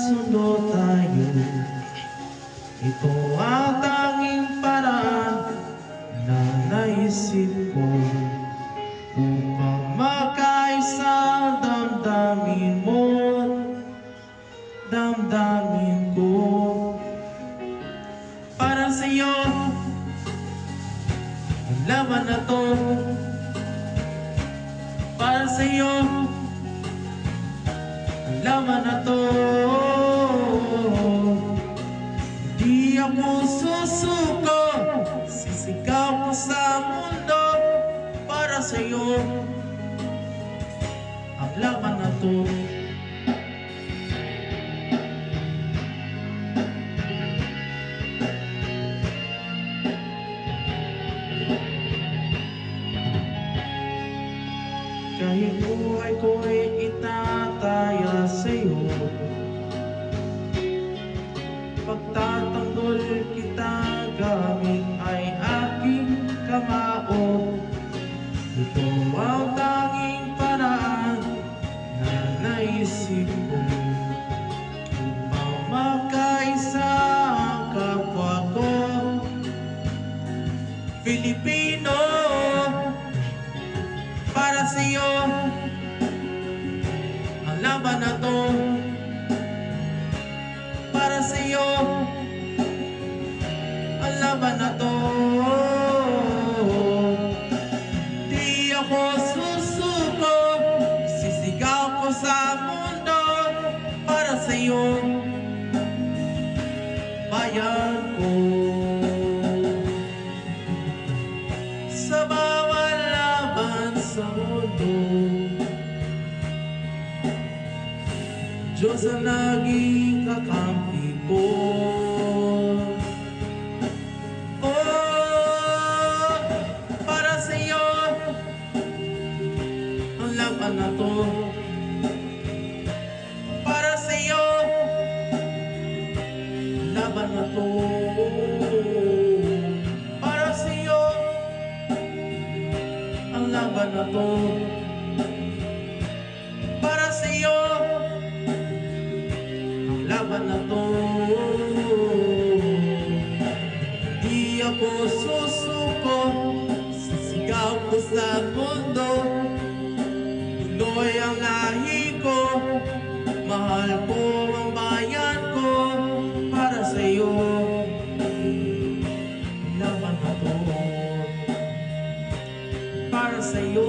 magkasundo tayo. Ito ang tanging paraan na naisip ko upang makaisa ang damdamin mo, damdamin ko. Para sa'yo ang laban na to, para sa'yo ang laban na to. Di ako susuko, sisigaw ko sa mundo. Para sa'yo ang laban na to. Kahit buhay ko'y itataya sa'yo, pagtatanggol kita gamit ay aking kamao. Ito ang tanging paraan na naisip ko upang makaisa ang kapwa ko Pilipino. Para sa'yo ang laban na to, para sa'yo ang laban na to. Di ako susuko, sisigaw ko sa mundo. Para sa'yo bayan ko. Sa bawat laban sa mundo, Diyos ang naging kakampi ko. Oh, para sa'yo ang laban na to, para sa'yo ang laban na to, para sa'yo ang laban na to, para sa'yo ang laban na to. Di ako susuko, sisigaw ko sa mundo. Pinoy ang lahi ko, mahal ko ang bayan ko. Para sa'yo ang laban na to, para sa'yo